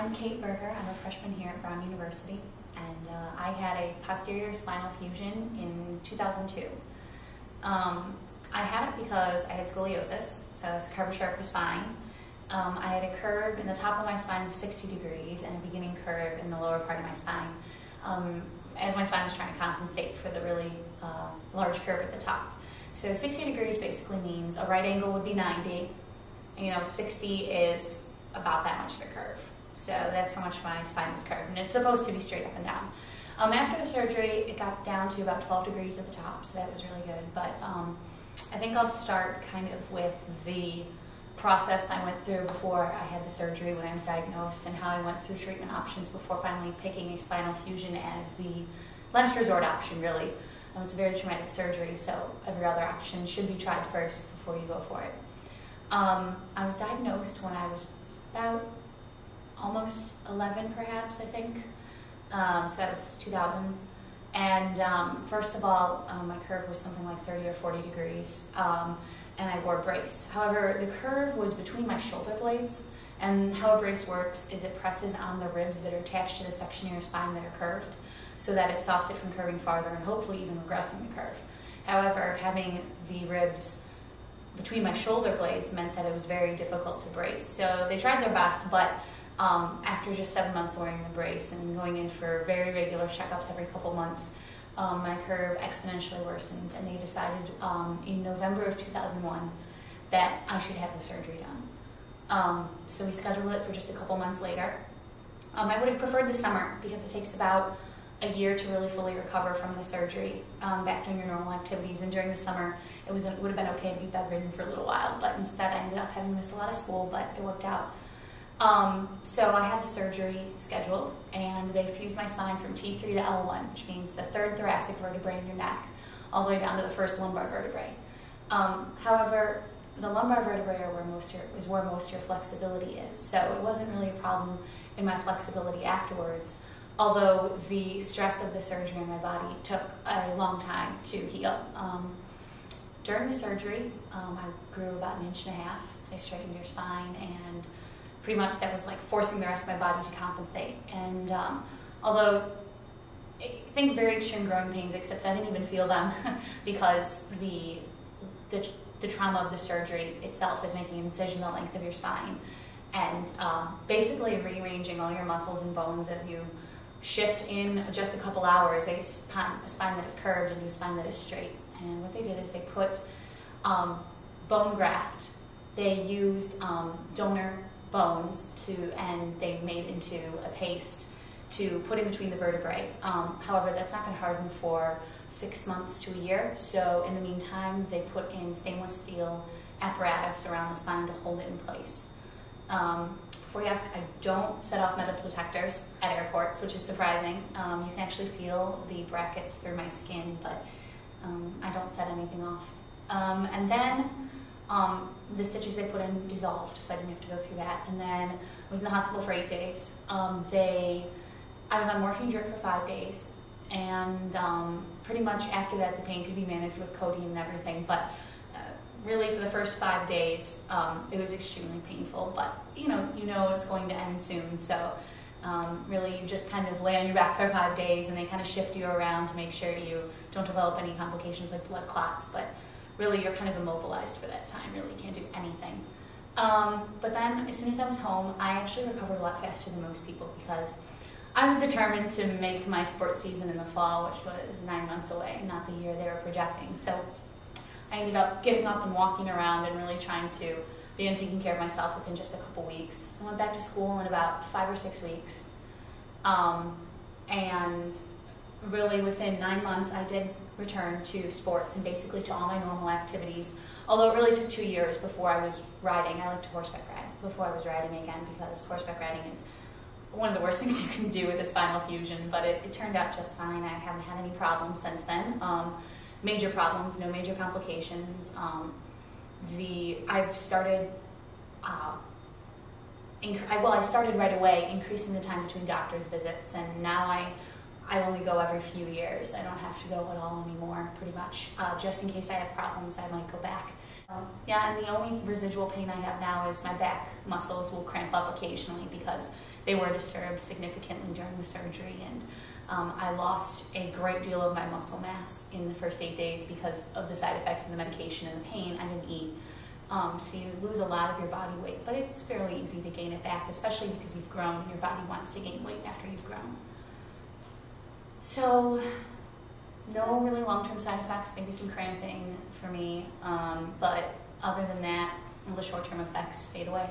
I'm Kate Berger. I'm a freshman here at Brown University, and I had a posterior spinal fusion in 2002. I had it because I had scoliosis, so it's a curvature of the spine. I had a curve in the top of my spine of 60 degrees and a beginning curve in the lower part of my spine, as my spine was trying to compensate for the really large curve at the top. So 60 degrees basically means a right angle would be 90, and 60 is about that much of a curve. So that's how much my spine was curved, and it's supposed to be straight up and down. After the surgery, it got down to about 12 degrees at the top, so that was really good. But I think I'll start kind of with the process I went through before I had the surgery, when I was diagnosed, and how I went through treatment options before finally picking a spinal fusion as the last resort option, really. It's a very traumatic surgery, so every other option should be tried first before you go for it. I was diagnosed when I was about almost 11, perhaps, I think. So that was 2000. And first of all, my curve was something like 30 or 40 degrees, and I wore a brace. However, the curve was between my shoulder blades, and how a brace works is it presses on the ribs that are attached to the section of your spine that are curved, so that it stops it from curving farther and hopefully even regressing the curve. However, having the ribs between my shoulder blades meant that it was very difficult to brace. So they tried their best, but after just 7 months wearing the brace and going in for very regular checkups every couple months, my curve exponentially worsened, and they decided in November of 2001 that I should have the surgery done. So we scheduled it for just a couple months later. I would have preferred the summer because it takes about a year to really fully recover from the surgery, back doing your normal activities, and during the summer it would have been okay to be bedridden for a little while, but instead I ended up having to miss a lot of school, but it worked out. So I had the surgery scheduled, and they fused my spine from T3 to L1, which means the third thoracic vertebrae in your neck, all the way down to the first lumbar vertebrae. However, the lumbar vertebrae are where most of your flexibility is, so it wasn't really a problem in my flexibility afterwards, although the stress of the surgery on my body took a long time to heal. During the surgery, I grew about 1.5 inches. They straightened your spine, and pretty much that was like forcing the rest of my body to compensate. And although I think very extreme growing pains, except I didn't even feel them because the trauma of the surgery itself is making an incision the length of your spine, and basically rearranging all your muscles and bones as you shift in just a couple hours a spine that is curved into a spine that is straight. And what they did is they put bone graft. They used donor bones and they made into a paste to put in between the vertebrae. However, that's not going to harden for 6 months to a year, so in the meantime they put in stainless steel apparatus around the spine to hold it in place. Before you ask, I don't set off metal detectors at airports, which is surprising. You can actually feel the brackets through my skin, but I don't set anything off. And then the stitches they put in dissolved, so I didn't have to go through that. And then I was in the hospital for 8 days. I was on morphine drip for 5 days, and pretty much after that the pain could be managed with codeine and everything, but really for the first 5 days it was extremely painful, but you know it's going to end soon, so really you just kind of lay on your back for 5 days, and they kind of shift you around to make sure you don't develop any complications like blood clots, but really you're kind of immobilized for that time. Really, you can't do anything. But then as soon as I was home, I actually recovered a lot faster than most people because I was determined to make my sports season in the fall, which was 9 months away, not the year they were projecting. So I ended up getting up and walking around and really trying to begin taking care of myself within just a couple weeks. I went back to school in about 5 or 6 weeks. And really within 9 months I did return to sports and basically to all my normal activities, although it really took 2 years before I was riding. I like to horseback ride before I was riding again, because horseback riding is one of the worst things you can do with a spinal fusion, but it turned out just fine. I haven't had any problems since then. Major problems, no major complications. I started right away increasing the time between doctor's visits, and now I only go every few years. I don't have to go at all anymore, pretty much. Just in case I have problems, I might go back. Yeah, and the only residual pain I have now is my back muscles will cramp up occasionally because they were disturbed significantly during the surgery, and I lost a great deal of my muscle mass in the first 8 days because of the side effects of the medication and the pain. I didn't eat. So you lose a lot of your body weight, but it's fairly easy to gain it back, especially because you've grown and your body wants to gain weight after you've grown. So, no really long-term side effects, maybe some cramping for me, but other than that, all the short-term effects fade away.